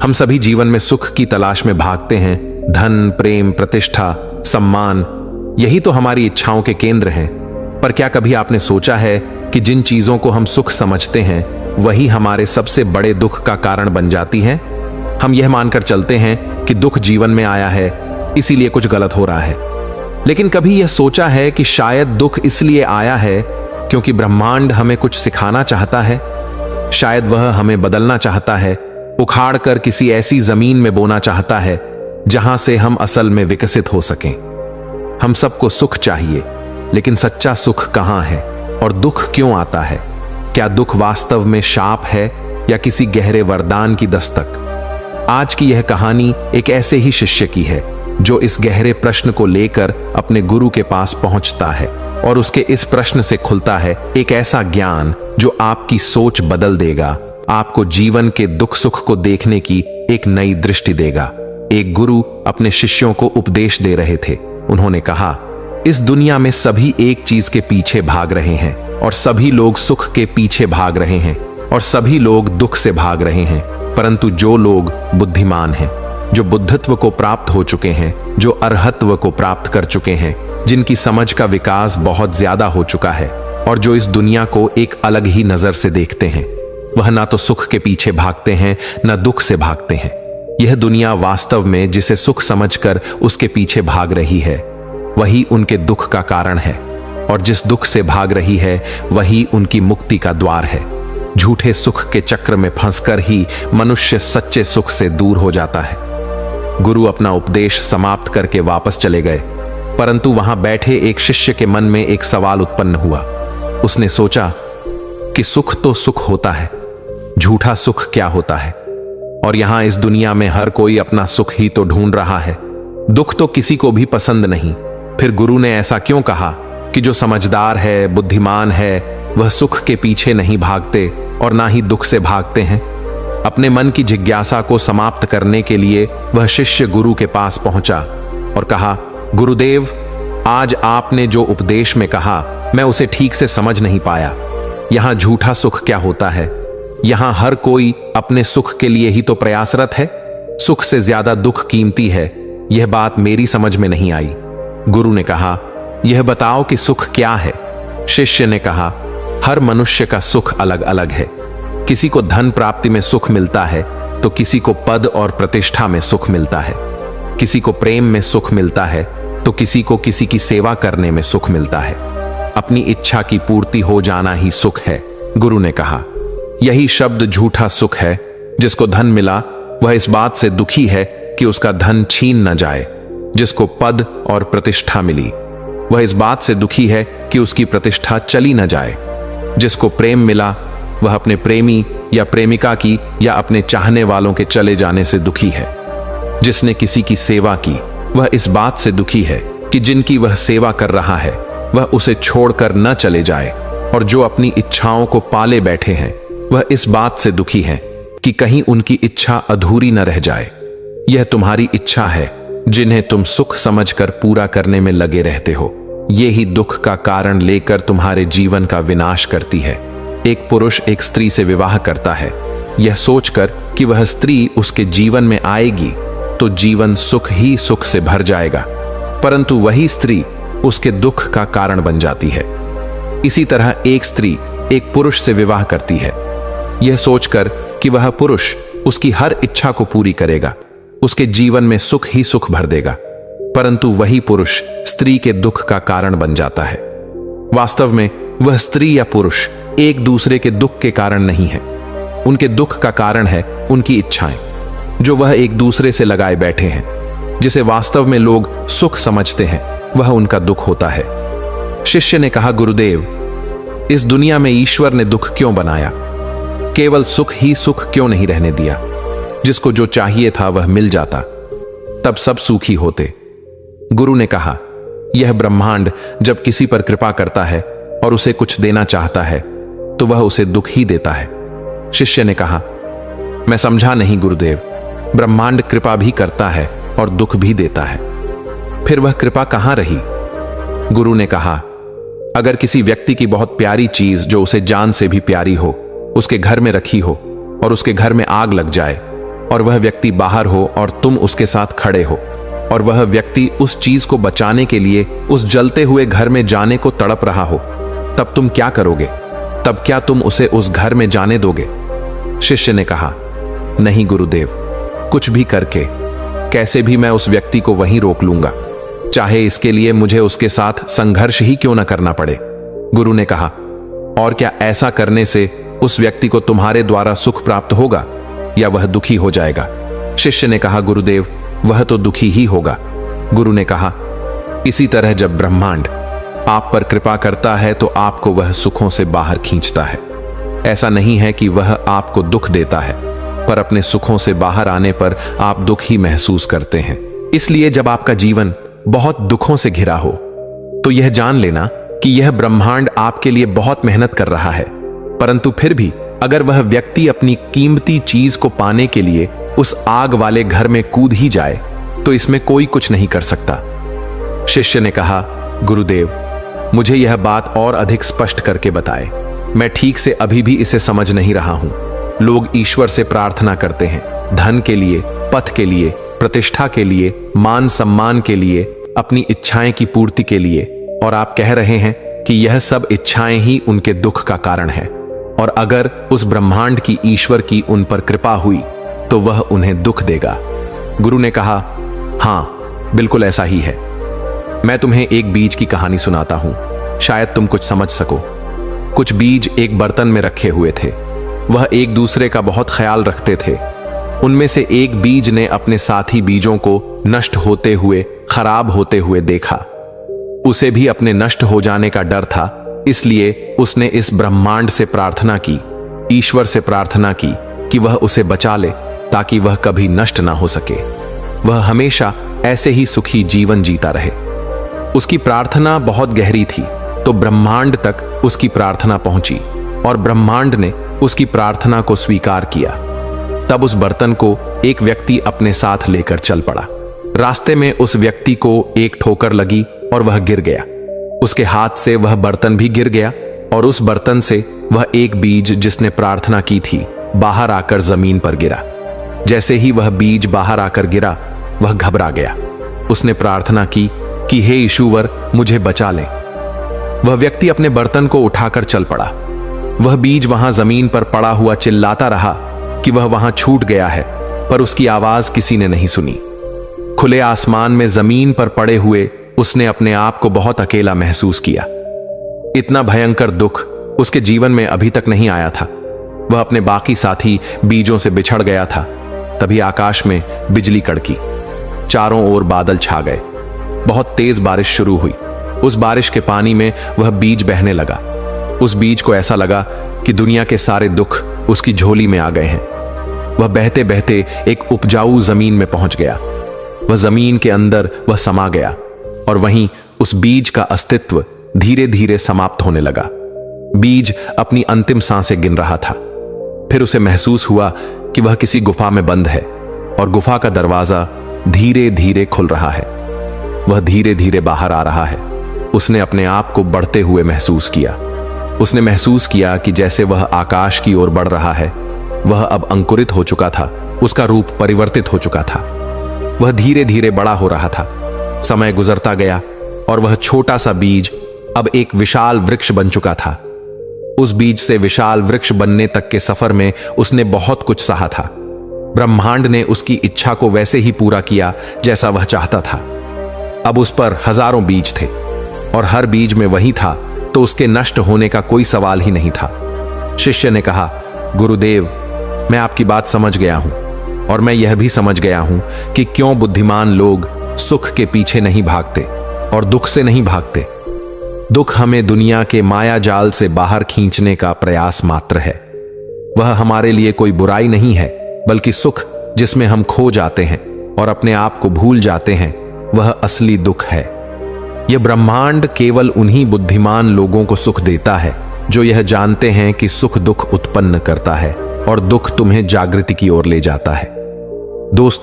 हम सभी जीवन में सुख की तलाश में भागते हैं। धन, प्रेम, प्रतिष्ठा, सम्मान, यही तो हमारी इच्छाओं के केंद्र हैं। पर क्या कभी आपने सोचा है कि जिन चीजों को हम सुख समझते हैं वही हमारे सबसे बड़े दुख का कारण बन जाती हैं? हम यह मानकर चलते हैं कि दुख जीवन में आया है, इसीलिए कुछ गलत हो रहा है। लेकिन कभी यह सोचा है कि शायद दुख इसलिए आया है क्योंकि ब्रह्मांड हमें कुछ सिखाना चाहता है? शायद वह हमें बदलना चाहता है, उखाड़ कर किसी ऐसी जमीन में बोना चाहता है जहां से हम असल में विकसित हो सकें। हम सबको सुख चाहिए, लेकिन सच्चा सुख कहां है और दुख क्यों आता है? क्या दुख वास्तव में शाप है या किसी गहरे वरदान की दस्तक? आज की यह कहानी एक ऐसे ही शिष्य की है जो इस गहरे प्रश्न को लेकर अपने गुरु के पास पहुंचता है और उसके इस प्रश्न से खुलता है एक ऐसा ज्ञान जो आपकी सोच बदल देगा, आपको जीवन के दुख सुख को देखने की एक नई दृष्टि देगा। एक गुरु अपने शिष्यों को उपदेश दे रहे थे। उन्होंने कहा, इस दुनिया में सभी एक चीज के पीछे भाग रहे हैं और सभी लोग सुख के पीछे भाग रहे हैं और सभी लोग दुख से भाग रहे हैं। परंतु जो लोग बुद्धिमान हैं, जो बुद्धत्व को प्राप्त हो चुके हैं, जो अरहत्व को प्राप्त कर चुके हैं, जिनकी समझ का विकास बहुत ज्यादा हो चुका है और जो इस दुनिया को एक अलग ही नजर से देखते हैं, वह ना तो सुख के पीछे भागते हैं न दुख से भागते हैं। यह दुनिया वास्तव में जिसे सुख समझकर उसके पीछे भाग रही है वही उनके दुख का कारण है, और जिस दुख से भाग रही है वही उनकी मुक्ति का द्वार है। झूठे सुख के चक्र में फंसकर ही मनुष्य सच्चे सुख से दूर हो जाता है। गुरु अपना उपदेश समाप्त करके वापस चले गए, परंतु वहां बैठे एक शिष्य के मन में एक सवाल उत्पन्न हुआ। उसने सोचा कि सुख तो सुख होता है, झूठा सुख क्या होता है? और यहां इस दुनिया में हर कोई अपना सुख ही तो ढूंढ रहा है, दुख तो किसी को भी पसंद नहीं। फिर गुरु ने ऐसा क्यों कहा कि जो समझदार है, बुद्धिमान है, वह सुख के पीछे नहीं भागते और ना ही दुख से भागते हैं? अपने मन की जिज्ञासा को समाप्त करने के लिए वह शिष्य गुरु के पास पहुंचा और कहा, गुरुदेव, आज आपने जो उपदेश में कहा मैं उसे ठीक से समझ नहीं पाया। यहां झूठा सुख क्या होता है? यहां हर कोई अपने सुख के लिए ही तो प्रयासरत है। सुख से ज्यादा दुख कीमती है, यह बात मेरी समझ में नहीं आई। गुरु ने कहा, यह बताओ कि सुख क्या है? शिष्य ने कहा, हर मनुष्य का सुख अलग अलग है। किसी को धन प्राप्ति में सुख मिलता है तो किसी को पद और प्रतिष्ठा में सुख मिलता है, किसी को प्रेम में सुख मिलता है तो किसी को किसी की सेवा करने में सुख मिलता है। अपनी इच्छा की पूर्ति हो जाना ही सुख है। गुरु ने कहा, यही शब्द झूठा सुख है। जिसको धन मिला वह इस बात से दुखी है कि उसका धन छीन न जाए। जिसको पद और प्रतिष्ठा मिली वह इस बात से दुखी है कि उसकी प्रतिष्ठा चली न जाए। जिसको प्रेम मिला वह अपने प्रेमी या प्रेमिका की या अपने चाहने वालों के चले जाने से दुखी है। जिसने किसी की सेवा की वह इस बात से दुखी है कि जिनकी वह सेवा कर रहा है वह उसे छोड़कर न चले जाए। और जो अपनी इच्छाओं को पाले बैठे हैं वह इस बात से दुखी हैं कि कहीं उनकी इच्छा अधूरी न रह जाए। यह तुम्हारी इच्छा है जिन्हें तुम सुख समझकर पूरा करने में लगे रहते हो। ये ही दुख का कारण लेकर तुम्हारे जीवन का विनाश करती है। एक पुरुष एक स्त्री से विवाह करता है, यह सोचकर कि वह स्त्री उसके जीवन में आएगी तो जीवन सुख ही सुख से भर जाएगा, परंतु वही स्त्री उसके दुख का कारण बन जाती है। इसी तरह एक स्त्री एक पुरुष से विवाह करती है, यह सोचकर कि वह पुरुष उसकी हर इच्छा को पूरी करेगा, उसके जीवन में सुख ही सुख भर देगा, परंतु वही पुरुष स्त्री के दुख का कारण बन जाता है। वास्तव में वह स्त्री या पुरुष एक दूसरे के दुख के कारण नहीं है, उनके दुख का कारण है उनकी इच्छाएं, जो वह एक दूसरे से लगाए बैठे हैं। जिसे वास्तव में लोग सुख समझते हैं वह उनका दुख होता है। शिष्य ने कहा, गुरुदेव, इस दुनिया में ईश्वर ने दुख क्यों बनाया? केवल सुख ही सुख क्यों नहीं रहने दिया? जिसको जो चाहिए था वह मिल जाता, तब सब सुखी होते। गुरु ने कहा, यह ब्रह्मांड जब किसी पर कृपा करता है और उसे कुछ देना चाहता है तो वह उसे दुख ही देता है। शिष्य ने कहा, मैं समझा नहीं गुरुदेव, ब्रह्मांड कृपा भी करता है और दुख भी देता है, फिर वह कृपा कहां रही? गुरु ने कहा, अगर किसी व्यक्ति की बहुत प्यारी चीज जो उसे जान से भी प्यारी हो उसके घर में रखी हो और उसके घर में आग लग जाए और वह व्यक्ति बाहर हो और तुम उसके साथ खड़े हो, और वह व्यक्ति उस चीज को बचाने के लिए उस जलते हुए घर में जाने को तड़प रहा हो, तब तुम क्या करोगे? तब क्या तुम उसे उस घर में जाने दोगे? शिष्य ने कहा, नहीं गुरुदेव, कुछ भी करके कैसे भी मैं उस व्यक्ति को वहीं रोक लूंगा, चाहे इसके लिए मुझे उसके साथ संघर्ष ही क्यों न करना पड़े। गुरु ने कहा, और क्या ऐसा करने से उस व्यक्ति को तुम्हारे द्वारा सुख प्राप्त होगा या वह दुखी हो जाएगा? शिष्य ने कहा, गुरुदेव, वह तो दुखी ही होगा। गुरु ने कहा, इसी तरह जब ब्रह्मांड आप पर कृपा करता है तो आपको वह सुखों से बाहर खींचता है। ऐसा नहीं है कि वह आपको दुख देता है, पर अपने सुखों से बाहर आने पर आप दुख ही महसूस करते हैं। इसलिए जब आपका जीवन बहुत दुखों से घिरा हो तो यह जान लेना कि यह ब्रह्मांड आपके लिए बहुत मेहनत कर रहा है, परंतु फिर भी अगर वह व्यक्ति अपनी कीमती चीज को पाने के लिए उस आग वाले घर में कूद ही जाए तो इसमें कोई कुछ नहीं कर सकता। शिष्य ने कहा, गुरुदेव, मुझे यह बात और अधिक स्पष्ट करके बताए, मैं ठीक से अभी भी इसे समझ नहीं रहा हूं। लोग ईश्वर से प्रार्थना करते हैं, धन के लिए, पद के लिए, प्रतिष्ठा के लिए, मान सम्मान के लिए, अपनी इच्छाएं की पूर्ति के लिए, और आप कह रहे हैं कि यह सब इच्छाएं ही उनके दुख का कारण है, और अगर उस ब्रह्मांड की, ईश्वर की उन पर कृपा हुई तो वह उन्हें दुख देगा। गुरु ने कहा, हां, बिल्कुल ऐसा ही है। मैं तुम्हें एक बीज की कहानी सुनाता हूं, शायद तुम कुछ समझ सको। कुछ बीज एक बर्तन में रखे हुए थे। वह एक दूसरे का बहुत ख्याल रखते थे। उनमें से एक बीज ने अपने साथी बीजों को नष्ट होते हुए, खराब होते हुए देखा। उसे भी अपने नष्ट हो जाने का डर था, इसलिए उसने इस ब्रह्मांड से प्रार्थना की, ईश्वर से प्रार्थना की कि वह उसे बचा ले ताकि वह कभी नष्ट ना हो सके, वह हमेशा ऐसे ही सुखी जीवन जीता रहे। उसकी प्रार्थना बहुत गहरी थी, तो ब्रह्मांड तक उसकी प्रार्थना पहुंची और ब्रह्मांड ने उसकी प्रार्थना को स्वीकार किया। तब उस बर्तन को एक व्यक्ति अपने साथ लेकर चल पड़ा। रास्ते में उस व्यक्ति को एक ठोकर लगी और वह गिर गया। उसके हाथ से वह बर्तन भी गिर गया और उस बर्तन से वह एक बीज जिसने प्रार्थना की थी बाहर आकर जमीन पर गिरा। जैसे ही वह बीज बाहर आकर गिरा, वह घबरा गया। उसने प्रार्थना की कि हे ईश्वर, मुझे बचा ले। वह व्यक्ति अपने बर्तन को उठाकर चल पड़ा। वह बीज वहां जमीन पर पड़ा हुआ चिल्लाता रहा कि वह वहां छूट गया है, पर उसकी आवाज किसी ने नहीं सुनी। खुले आसमान में जमीन पर पड़े हुए उसने अपने आप को बहुत अकेला महसूस किया। इतना भयंकर दुख उसके जीवन में अभी तक नहीं आया था। वह अपने बाकी साथी बीजों से बिछड़ गया था। तभी आकाश में बिजली कड़की, चारों ओर बादल छा गए, बहुत तेज बारिश शुरू हुई। उस बारिश के पानी में वह बीज बहने लगा। उस बीज को ऐसा लगा कि दुनिया के सारे दुख उसकी झोली में आ गए हैं। वह बहते बहते एक उपजाऊ जमीन में पहुंच गया। वह जमीन के अंदर वह समा गया और वहीं उस बीज का अस्तित्व धीरे धीरे समाप्त होने लगा। बीज अपनी अंतिम सांसें गिन रहा था। फिर उसे महसूस हुआ कि वह किसी गुफा में बंद है और गुफा का दरवाजा धीरे धीरे खुल रहा है। वह धीरे धीरे बाहर आ रहा है। उसने अपने आप को बढ़ते हुए महसूस किया। उसने महसूस किया कि जैसे वह आकाश की ओर बढ़ रहा है। वह अब अंकुरित हो चुका था, उसका रूप परिवर्तित हो चुका था। वह धीरे धीरे बड़ा हो रहा था। समय गुजरता गया और वह छोटा सा बीज अब एक विशाल वृक्ष बन चुका था। उस बीज से विशाल वृक्ष बनने तक के सफर में उसने बहुत कुछ सहा था। ब्रह्मांड ने उसकी इच्छा को वैसे ही पूरा किया जैसा वह चाहता था। अब उस पर हजारों बीज थे और हर बीज में वही था, तो उसके नष्ट होने का कोई सवाल ही नहीं था। शिष्य ने कहा, गुरुदेव, मैं आपकी बात समझ गया हूं और मैं यह भी समझ गया हूं कि क्यों बुद्धिमान लोग सुख के पीछे नहीं भागते और दुख से नहीं भागते। दुख हमें दुनिया के माया जाल से बाहर खींचने का प्रयास मात्र है। वह हमारे लिए कोई बुराई नहीं है, बल्कि सुख जिसमें हम खो जाते हैं और अपने आप को भूल जाते हैं, वह असली दुख है। यह ब्रह्मांड केवल उन्हीं बुद्धिमान लोगों को सुख देता है जो यह जानते हैं कि सुख दुख उत्पन्न करता है और दुख तुम्हें जागृति की ओर ले जाता है। दोस्तों,